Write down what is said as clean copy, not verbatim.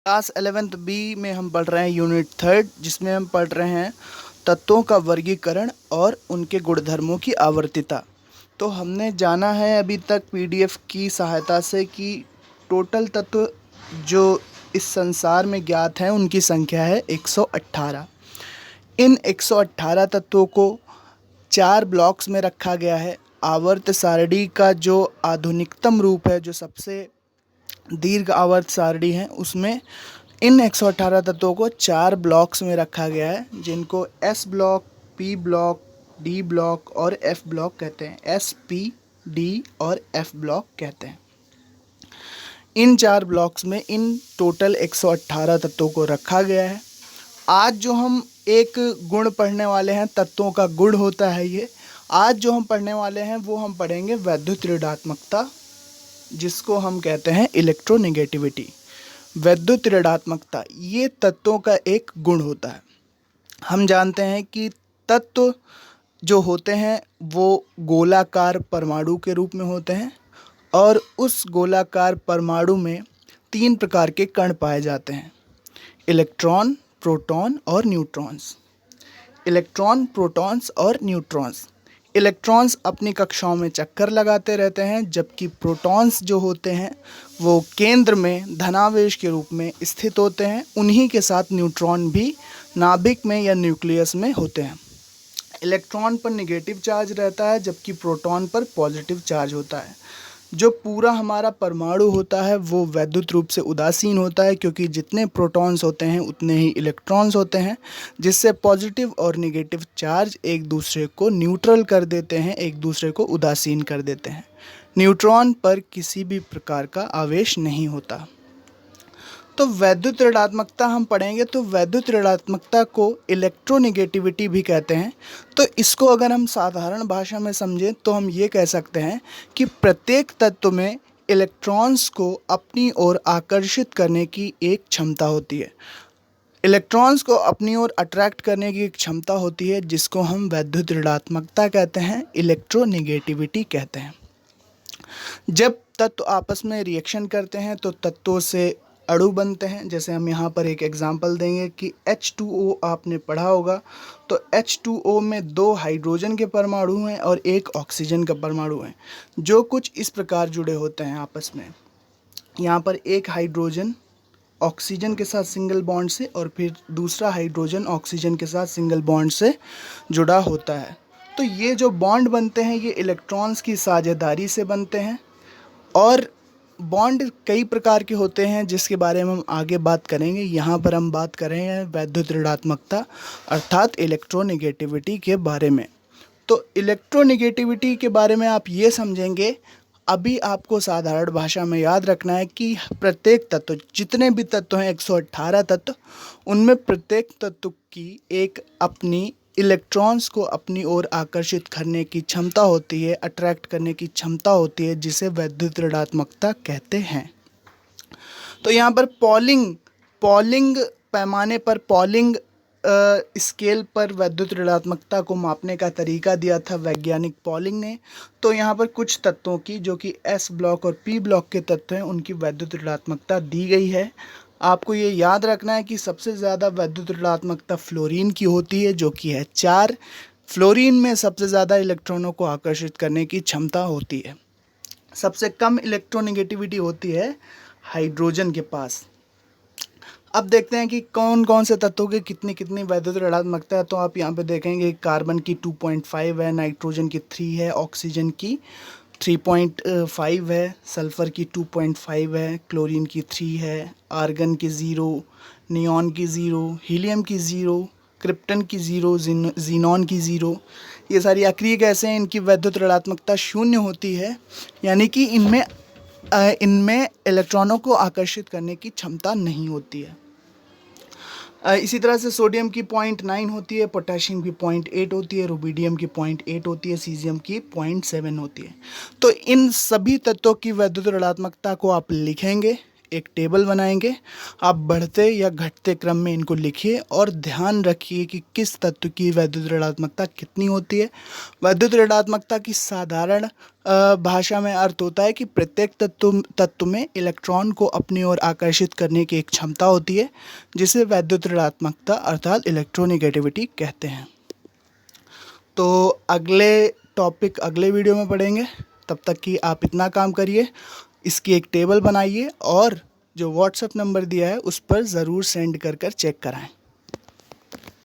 Class 11th B में हम पढ़ रहे हैं यूनिट 3 जिसमें हम पढ़ रहे हैं तत्वों का वर्गीकरण और उनके गुणधर्मों की आवर्तिता। तो हमने जाना है अभी तक पीडीएफ की सहायता से कि टोटल तत्व जो इस संसार में ज्ञात हैं उनकी संख्या है 118। इन 118 तत्वों को 4 ब्लॉक्स में रखा गया है। आवर्त सारणी का जो आधुनिकतम रूप है, जो सबसे दीर्घ आवर्त सारणी है, उसमें इन 118 तत्वों को 4 ब्लॉक्स में रखा गया है, जिनको S block, P block, D block और एफ ब्लॉक कहते हैं। एस, पी, डी और एफ ब्लॉक कहते हैं। इन 4 ब्लॉक्स में इन टोटल 118 तत्वों को रखा गया है। आज जो हम एक गुण पढ़ने वाले हैं, तत्वों का गुण होता है ये। आज जो हम पढ़ने वाले हैं वो हम पढ़ेंगे वैद्युत ऋणात्मकता, जिसको हम कहते हैं इलेक्ट्रोनेगेटिविटी। वैद्युत ऋणात्मकता ये तत्वों का एक गुण होता है। हम जानते हैं कि तत्व जो होते हैं वो गोलाकार परमाणु के रूप में होते हैं, और उस गोलाकार परमाणु में 3 प्रकार के कण पाए जाते हैं: इलेक्ट्रॉन, प्रोटॉन और न्यूट्रॉन्स। इलेक्ट्रॉन, प्रोटॉन्स और न्यूट्रॉन्स। इलेक्ट्रॉन्स अपनी कक्षाओं में चक्कर लगाते रहते हैं, जबकि प्रोटॉन्स जो होते हैं वो केंद्र में धनावेश के रूप में स्थित होते हैं। उन्हीं के साथ न्यूट्रॉन भी नाभिक में या न्यूक्लियस में होते हैं। इलेक्ट्रॉन पर नेगेटिव चार्ज रहता है, जबकि प्रोटॉन पर पॉजिटिव चार्ज होता है। जो पूरा हमारा परमाणु होता है वो वैद्युत रूप से उदासीन होता है, क्योंकि जितने प्रोटॉन्स होते हैं उतने ही इलेक्ट्रॉन्स होते हैं, जिससे पॉजिटिव और नेगेटिव चार्ज एक दूसरे को न्यूट्रल कर देते हैं, एक दूसरे को उदासीन कर देते हैं। न्यूट्रॉन पर किसी भी प्रकार का आवेश नहीं होता। तो वैद्युत ऋणात्मकता हम पढ़ेंगे, तो वैद्युत ऋणात्मकता को इलेक्ट्रोनेगेटिविटी भी कहते हैं। तो इसको अगर हम साधारण भाषा में समझें तो हम ये कह सकते हैं कि प्रत्येक तत्व में इलेक्ट्रॉन्स को अपनी ओर आकर्षित करने की एक क्षमता होती है। इलेक्ट्रॉन्स को अपनी ओर अट्रैक्ट करने की एक क्षमता होती है, जिसको हम वैद्युत ऋणात्मकता कहते हैं, इलेक्ट्रोनेगेटिविटी कहते हैं। जब तत्व आपस में रिएक्शन करते हैं तो तत्वों से अणु बनते हैं। जैसे हम यहाँ पर एक एग्जांपल देंगे कि H2O आपने पढ़ा होगा, तो H2O में 2 हाइड्रोजन के परमाणु हैं और 1 ऑक्सीजन का परमाणु है, जो कुछ इस प्रकार जुड़े होते हैं आपस में। यहाँ पर एक हाइड्रोजन ऑक्सीजन के साथ सिंगल बॉन्ड से, और फिर दूसरा हाइड्रोजन ऑक्सीजन के साथ सिंगल बॉन्ड से जुड़ा होता है। तो ये जो बॉन्ड बनते हैं ये इलेक्ट्रॉन्स की साझेदारी से बनते हैं, और बॉन्ड कई प्रकार के होते हैं जिसके बारे में हम आगे बात करेंगे। यहाँ पर हम बात कर रहे हैं वैद्युत ऋणात्मकता अर्थात इलेक्ट्रोनेगेटिविटी के बारे में। तो इलेक्ट्रोनेगेटिविटी के बारे में आप ये समझेंगे, अभी आपको साधारण भाषा में याद रखना है कि प्रत्येक तत्व, जितने भी तत्व हैं 118 तत्व, उनमें प्रत्येक तत्व की एक अपनी इलेक्ट्रॉन्स को अपनी ओर आकर्षित करने की क्षमता होती है, अट्रैक्ट करने की क्षमता होती है, जिसे वैद्युत ऋणात्मकता कहते हैं। तो यहाँ पर पॉलिंग पैमाने पर, पॉलिंग स्केल पर वैद्युत ऋणात्मकता को मापने का तरीका दिया था वैज्ञानिक पॉलिंग ने। तो यहाँ पर कुछ तत्वों की, जो कि एस ब्लॉक और पी ब्लॉक के तत्व हैं, उनकी वैद्युत ऋणात्मकता दी गई है। आपको ये याद रखना है कि सबसे ज़्यादा वैद्युत ऋणात्मकता फ्लोरीन की होती है, जो कि है 4। फ्लोरीन में सबसे ज़्यादा इलेक्ट्रॉनों को आकर्षित करने की क्षमता होती है। सबसे कम इलेक्ट्रोनेगेटिविटी होती है हाइड्रोजन के पास। अब देखते हैं कि कौन कौन से तत्वों की कितनी कितनी वैद्युत ऋणात्मकता है। तो आप यहाँ पे देखेंगे कार्बन की 2.5 है, नाइट्रोजन की 3 है, ऑक्सीजन की 3.5 है, सल्फ़र की 2.5 है, क्लोरीन की 3 है, आर्गन की 0, नियॉन की 0, हीलियम की 0, क्रिप्टन की 0, जीनॉन की 0। ये सारी अक्रिय गैसें हैं, इनकी वैद्युत ऋणात्मकता 0 होती है, यानी कि इनमें इलेक्ट्रॉनों को आकर्षित करने की क्षमता नहीं होती है। इसी तरह से सोडियम की 0.9 होती है, पोटेशियम की 0.8 होती है, रुबिडियम की 0.8 होती है, सीजियम की 0.7 होती है। तो इन सभी तत्वों की वैद्युत ऋणात्मकता को आप लिखेंगे एक टेबल बनाएंगे। आप बढ़ते या घटते क्रम में इनको लिखिए और ध्यान रखिए कि किस तत्व की वैद्युत ऋणात्मकता कितनी होती है। वैद्युत ऋणात्मकता की साधारण भाषा में अर्थ होता है कि प्रत्येक तत्व में इलेक्ट्रॉन को अपनी ओर आकर्षित करने की एक क्षमता होती है, जिसे वैद्युत ऋणात्मकता अर्थात इलेक्ट्रोनेगेटिविटी कहते हैं। तो अगले टॉपिक अगले वीडियो में पढ़ेंगे। तब तक कि आप इतना काम करिए, इसकी एक टेबल बनाइए और जो व्हाट्सएप नंबर दिया है उस पर ज़रूर सेंड कर चेक कराएं।